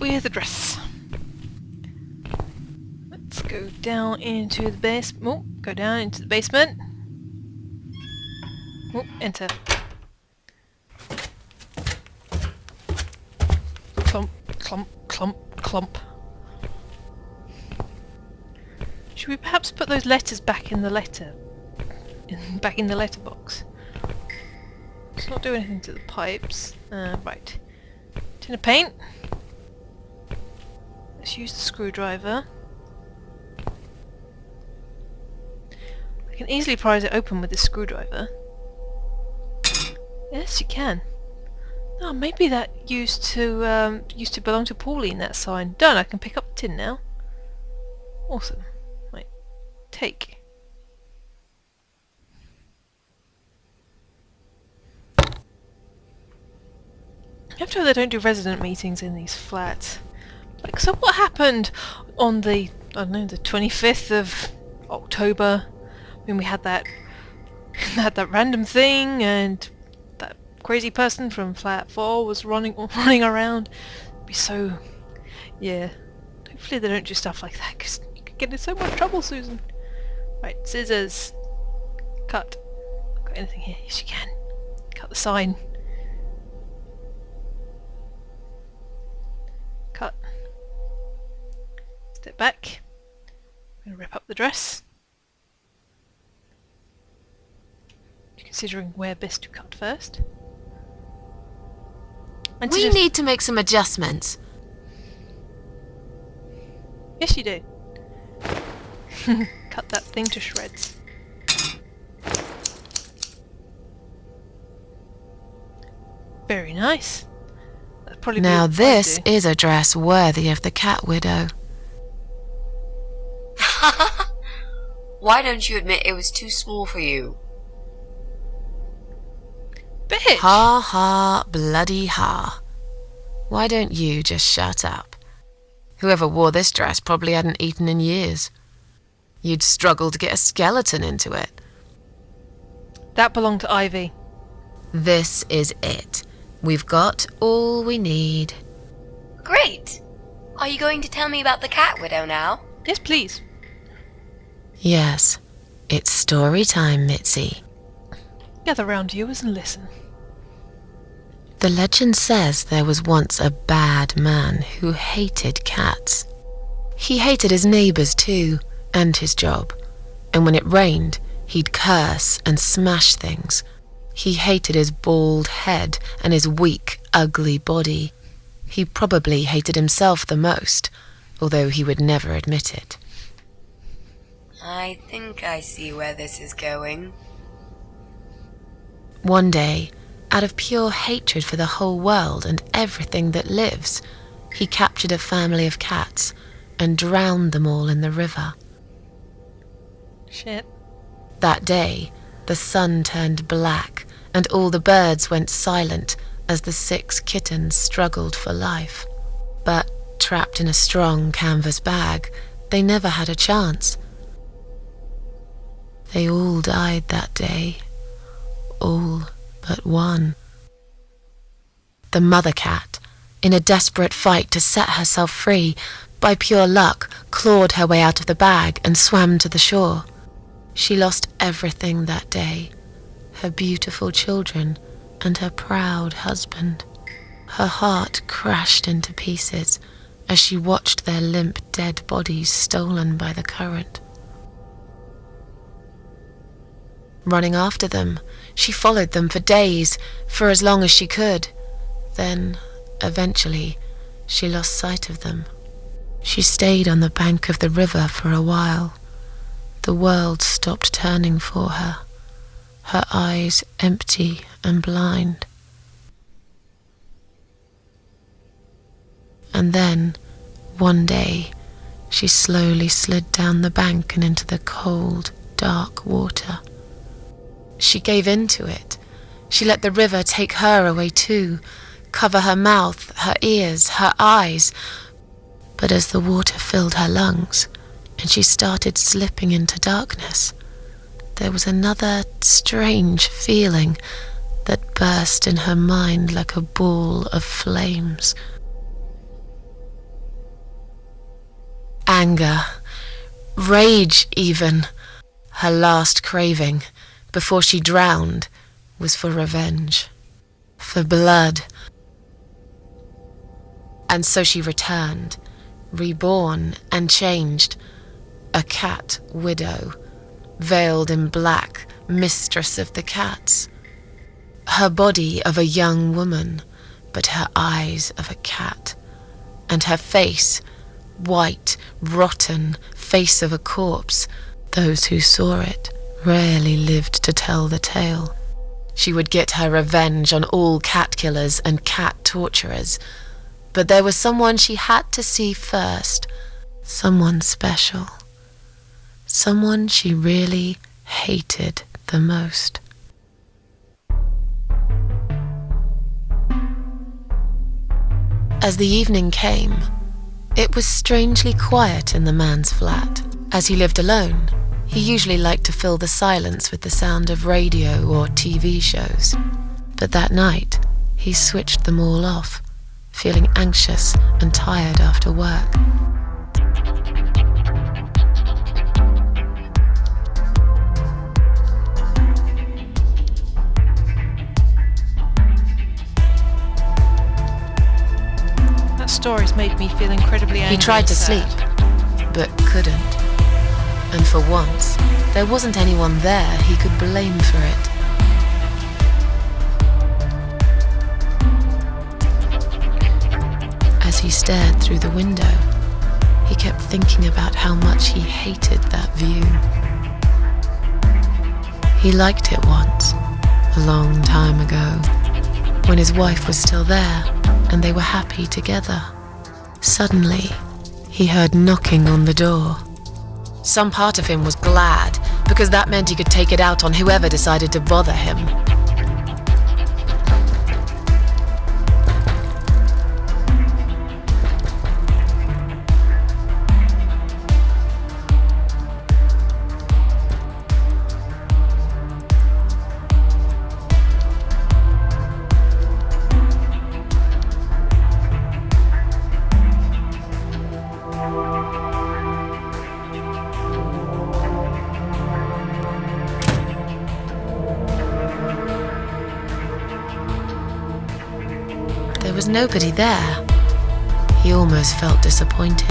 with the dress. Let's go down into the basement. Oh, go down into the basement. Oh, enter. Clump, clump, clump, clump. Should we perhaps put those letters back in the back in the letterbox? Let's not do anything to the pipes. Right. Tin of paint. Let's use the screwdriver. I can easily prise it open with this screwdriver. Yes, you can. Oh, maybe that used to belong to Pauline, that sign. Done, I can pick up the tin now. Awesome. Right. Take. I have to hope they don't do resident meetings in these flats. Like, so what happened on the, I don't know, the 25th of October when we had that random thing and that crazy person from flat 4 was running around? It'd be so, yeah. Hopefully they don't do stuff like that, because you could get in so much trouble, Susan. Right, scissors. Cut. Got anything here? Yes, you can. Cut the sign. Cut. Step back. I'm going to rip up the dress. Considering where best to cut first. And we need to make some adjustments. Yes, you do. Cut that thing to shreds. Very nice. Now this is a dress worthy of the cat widow. Why don't you admit it was too small for you? Bitch! Ha ha, bloody ha. Why don't you just shut up? Whoever wore this dress probably hadn't eaten in years. You'd struggle to get a skeleton into it. That belonged to Ivy. This is it. We've got all we need. Great! Are you going to tell me about the cat widow now? Yes, please. Yes, it's story time, Mitzi. Gather round, viewers, and listen. The legend says there was once a bad man who hated cats. He hated his neighbours too, and his job. And when it rained, he'd curse and smash things. He hated his bald head and his weak, ugly body. He probably hated himself the most, although he would never admit it. I think I see where this is going. One day, out of pure hatred for the whole world and everything that lives, he captured a family of cats and drowned them all in the river. Shit. That day, the sun turned black and all the birds went silent as the 6 kittens struggled for life. But trapped in a strong canvas bag, they never had a chance. They all died that day. All but one. The mother cat, in a desperate fight to set herself free, by pure luck clawed her way out of the bag and swam to the shore. She lost everything that day, her beautiful children and her proud husband. Her heart crashed into pieces as she watched their limp dead bodies stolen by the current. Running after them, she followed them for days, for as long as she could. Then, eventually, she lost sight of them. She stayed on the bank of the river for a while. The world stopped turning for her, her eyes empty and blind. And then, one day, she slowly slid down the bank and into the cold, dark water. She gave in to it. She let the river take her away too, cover her mouth, her ears, her eyes. But as the water filled her lungs, and she started slipping into darkness, there was another strange feeling that burst in her mind like a ball of flames. anger, rage even. Her last craving, before she drowned, was for revenge, for blood. And so she returned, reborn and changed, a cat widow, veiled in black, mistress of the cats. Her body of a young woman, but her eyes of a cat, and her face, white, rotten, face of a corpse. Those who saw it rarely lived to tell the tale. She would get her revenge on all cat killers and cat torturers, but there was someone she had to see first, someone special, someone she really hated the most. As the evening came, it was strangely quiet in the man's flat. As he lived alone, he usually liked to fill the silence with the sound of radio or TV shows. But that night, he switched them all off, feeling anxious and tired after work. That story's made me feel incredibly angry. He tried to sleep, but couldn't. And for once, there wasn't anyone there he could blame for it. As he stared through the window, he kept thinking about how much he hated that view. He liked it once, a long time ago, when his wife was still there and they were happy together. Suddenly, he heard knocking on the door. Some part of him was glad, because that meant he could take it out on whoever decided to bother him. There was nobody there. He almost felt disappointed,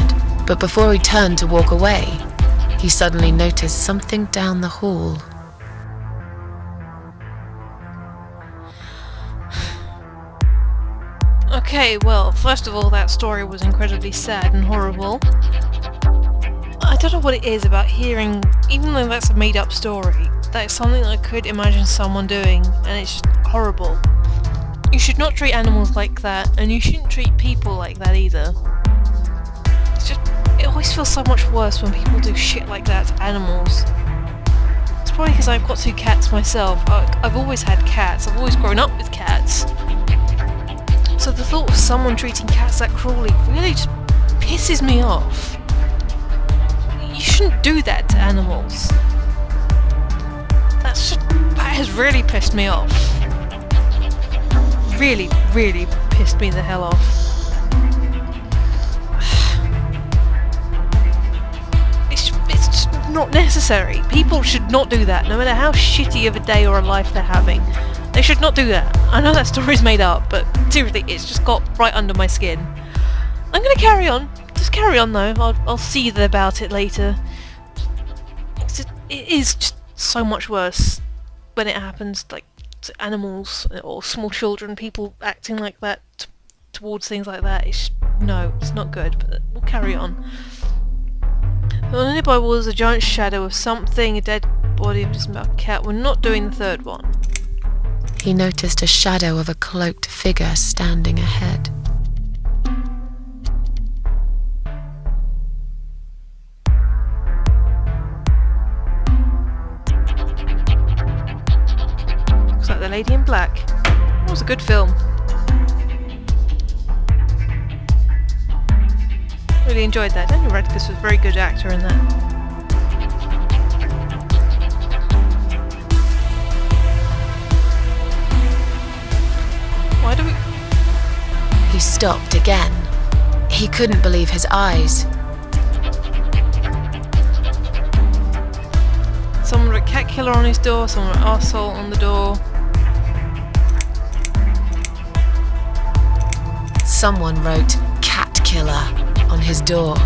but before he turned to walk away, he suddenly noticed something down the hall. Okay, well, first of all, that story was incredibly sad and horrible. I don't know what it is about hearing, even though that's a made-up story, that's something I could imagine someone doing, and it's just horrible. You should not treat animals like that, and you shouldn't treat people like that either. It always feels so much worse when people do shit like that to animals. It's probably because I've got 2 cats myself. I've always had cats, I've always grown up with cats. So the thought of someone treating cats that cruelly really just pisses me off. You shouldn't do that to animals. That has really pissed me off. Really, really pissed me the hell off. It's just not necessary. People should not do that, no matter how shitty of a day or a life they're having. They should not do that. I know that story's made up, but seriously, it's just got right under my skin. I'm gonna carry on. Just carry on though. I'll see about it later. It is just so much worse when it happens, like, to animals or small children, people acting like that towards things like that. No, it's not good, but we'll carry on. The nearby was a giant shadow of something, a dead body of just a cat. We're not doing the third one. He noticed a shadow of a cloaked figure standing ahead. Looks like the Lady in Black. That was a good film. Really enjoyed that. Daniel Radcliffe was a very good actor in that. Why do we... He stopped again. He couldn't believe his eyes. wrote cat killer on his door, someone wrote arsehole on the door. Someone wrote cat killer on his door.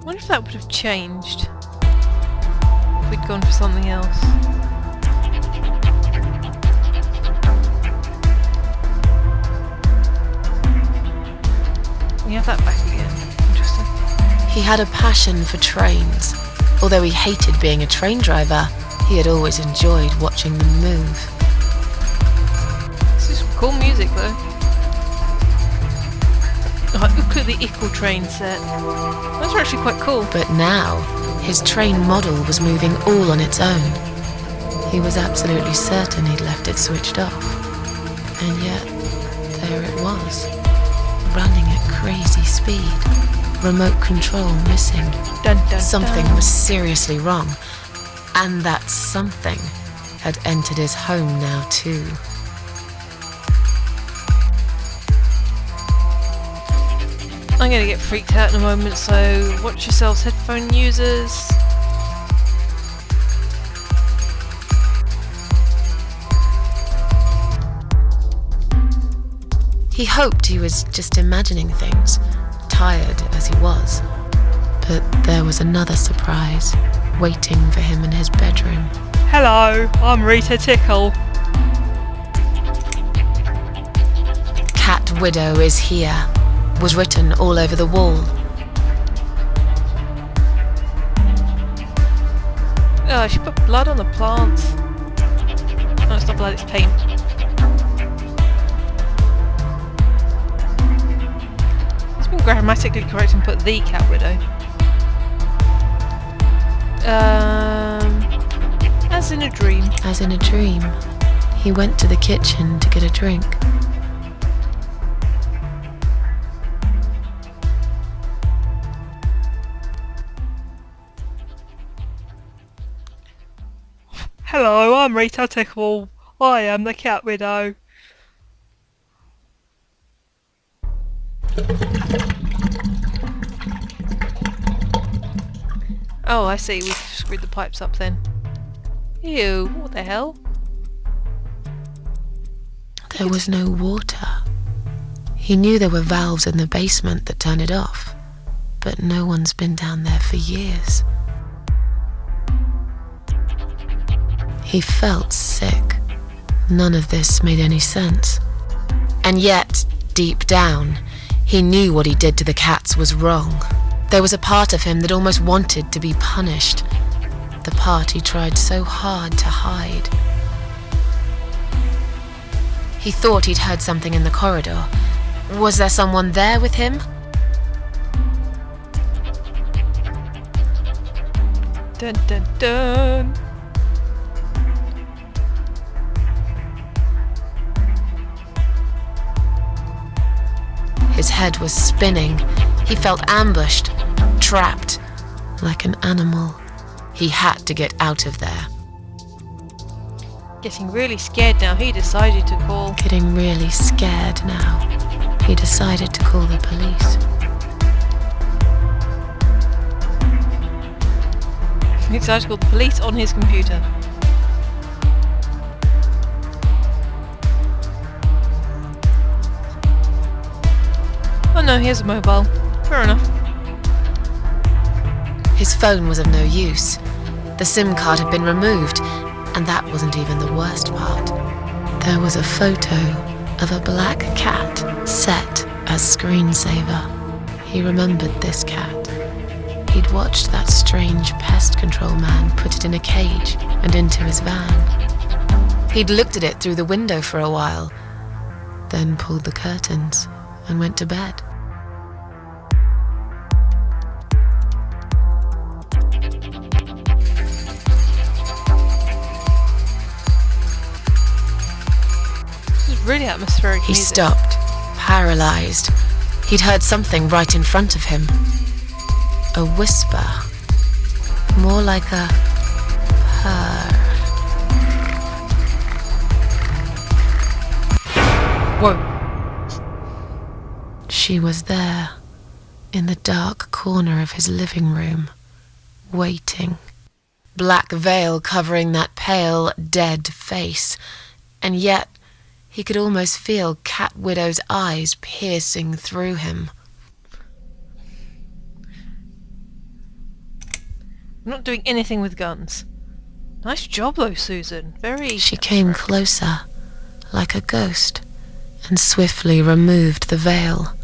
I wonder if that would have changed if we'd gone for something else. We have that back again. Interesting. He had a passion for trains. Although he hated being a train driver, he had always enjoyed watching them move. This is cool music though. Oh, look at the equal train set. Those are actually quite cool. But now, his train model was moving all on its own. He was absolutely certain he'd left it switched off. And yet, there it was, running at crazy speed. Remote control missing. Dun, dun, Something dun. was seriously wrong. And that something had entered his home now too. I'm gonna get freaked out in a moment, so watch yourselves, headphone users. He hoped he was just imagining things, tired as he was. But there was another surprise waiting for him in his bedroom. Hello, I'm Rita Tickle. Cat Widow is here, was written all over the wall. Oh, she put blood on the plants. No, it's not blood, it's paint. It's been grammatically correct and put the Cat Widow. As in a dream. As in a dream, he went to the kitchen to get a drink. Hello, I'm Rita Tickle. I am the Cat Widow. Oh, I see. We've screwed the pipes up then. Ew, what the hell? There was no water. He knew there were valves in the basement that turned it off, but no one's been down there for years. He felt sick. None of this made any sense. And yet, deep down, he knew what he did to the cats was wrong. There was a part of him that almost wanted to be punished. The part he tried so hard to hide. He thought he'd heard something in the corridor. Was there someone there with him? Dun dun dun. His head was spinning. He felt ambushed, trapped, like an animal. He had to get out of there. Getting really scared now, he decided to call. Getting really scared now. He decided to call the police. He decided to call the police on his computer. Oh no, he has a mobile. Fair enough. His phone was of no use. The SIM card had been removed, and that wasn't even the worst part. There was a photo of a black cat set as screensaver. He remembered this cat. He'd watched that strange pest control man put it in a cage and into his van. He'd looked at it through the window for a while, then pulled the curtains and went to bed. Really atmospheric He music. stopped, paralyzed. He'd heard something right in front of him. A whisper. More like a purr. Whoa. She was there, in the dark corner of his living room, waiting. Black veil covering that pale, dead face, and yet he could almost feel Cat Widow's eyes piercing through him. I'm not doing anything with guns. Nice job though, Susan. Very... She came closer, like a ghost, and swiftly removed the veil.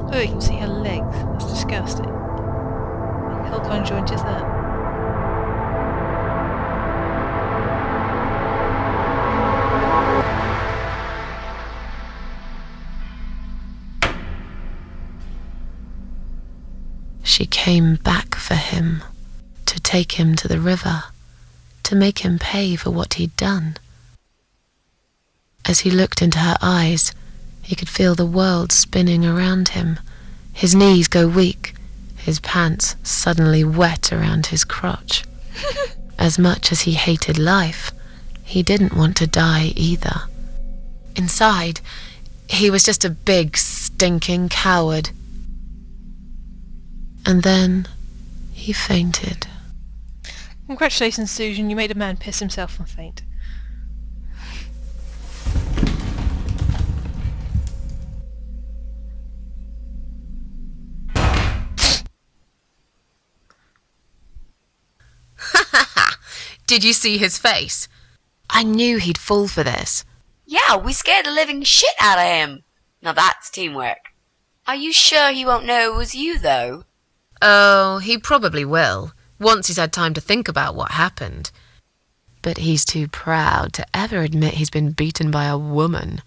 Oh, you can see her legs. That's disgusting. What the hell kind of joint is that? She came back for him, to take him to the river, to make him pay for what he'd done. As he looked into her eyes, he could feel the world spinning around him, his knees go weak, his pants suddenly wet around his crotch. As much as he hated life, he didn't want to die either. Inside, he was just a big, stinking coward. And then he fainted. Congratulations, Susan. You made a man piss himself and faint. Did you see his face? I knew he'd fall for this. Yeah, we scared the living shit out of him. Now that's teamwork. Are you sure he won't know it was you, though? Oh, he probably will, once he's had time to think about what happened. But he's too proud to ever admit he's been beaten by a woman.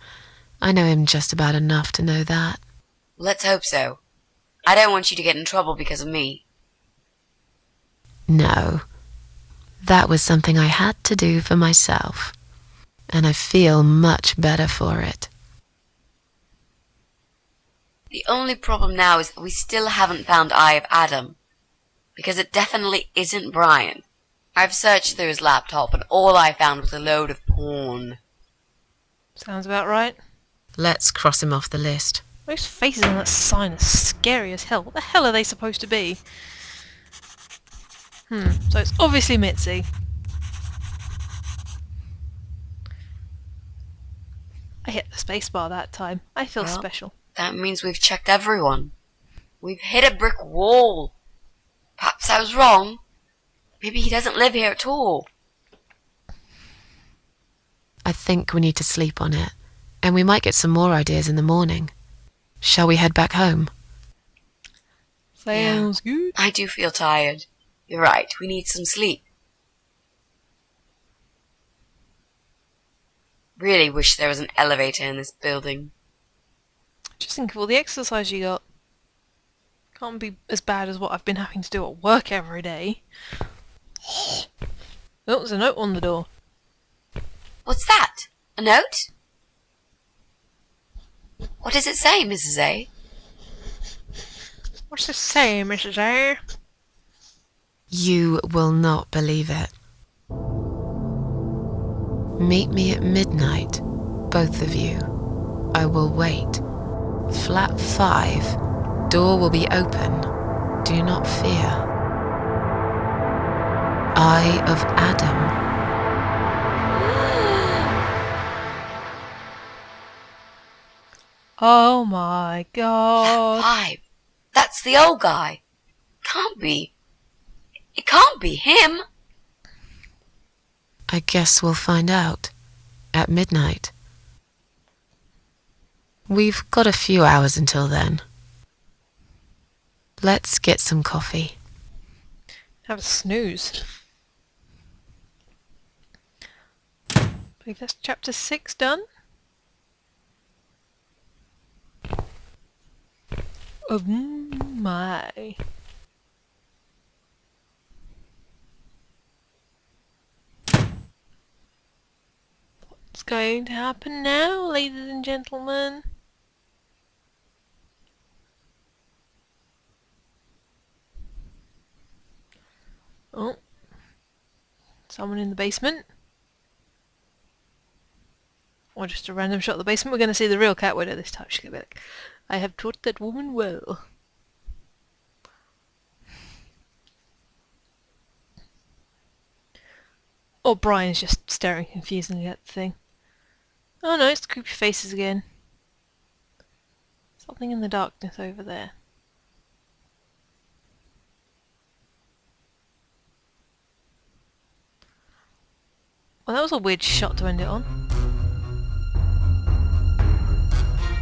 I know him just about enough to know that. Let's hope so. I don't want you to get in trouble because of me. No. That was something I had to do for myself. And I feel much better for it. The only problem now is that we still haven't found Eye of Adam. Because it definitely isn't Bryan. I've searched through his laptop and all I found was a load of porn. Sounds about right. Let's cross him off the list. Those faces on that sign are scary as hell. What the hell are they supposed to be? So it's obviously Mitzi. I hit the spacebar that time. I feel Well, special. That means we've checked everyone. We've hit a brick wall. Perhaps I was wrong. Maybe he doesn't live here at all. I think we need to sleep on it, and we might get some more ideas in the morning. Shall we head back home? Sounds good. I do feel tired. You're right, we need some sleep. Really wish there was an elevator in this building. Just think of all the exercise you got. Can't be as bad as what I've been having to do at work every day. Oh, there's a note on the door. What's that? A note? What does it say, Mrs. A? What's it say, Mrs. A? You will not believe it. Meet me at midnight, both of you. I will wait. Flat 5. Door will be open. Do not fear. Eye of Adam. Oh my god. Flat 5. That's the old guy. Can't be. It can't be him. I guess we'll find out. At midnight. We've got a few hours until then. Let's get some coffee. Have a snooze. I believe that's chapter 6 done. Oh my. What's going to happen now, ladies and gentlemen? Oh. Someone in the basement. Or just a random shot of the basement. We're going to see the real cat widow this time. She's going to be like, I have taught that woman well. Or Brian's just staring confusingly at the thing. Oh no, it's the creepy faces again. Something in the darkness over there. Well, that was a weird shot to end it on.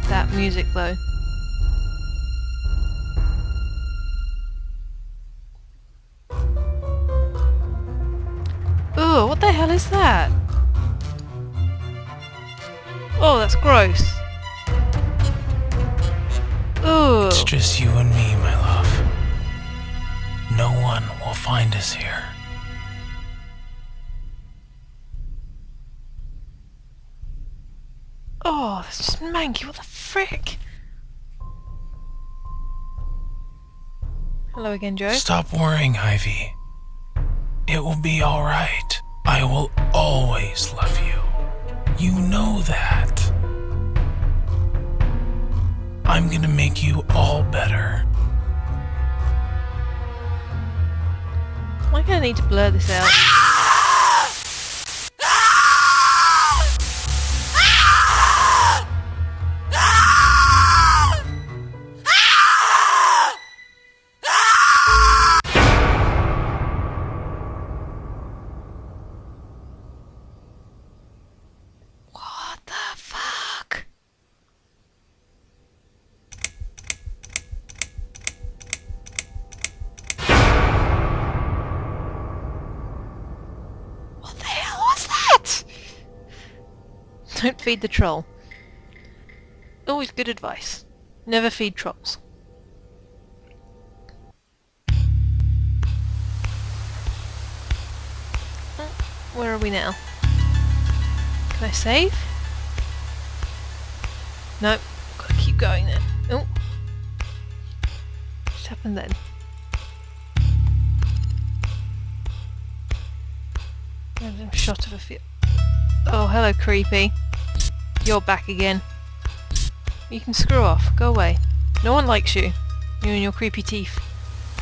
That music though. Oh, what the hell is that? Oh, that's gross. Oh. It's just you and me, my love. No one will find us here. Oh, that's just manky. What the frick? Hello again, Joe. Stop worrying, Ivy. It will be alright. I will always love you. You know that. I'm gonna make you all better. Am I gonna need to blur this out? What the fuck? What the hell was that? Don't feed the troll. Always good advice. Never feed trolls. Where are we now? Can I save? Nope. Gotta keep going then. Oh. What happened then? Random shot of a field. Oh, hello, creepy. You're back again. You can screw off. Go away. No one likes you. You and your creepy teeth.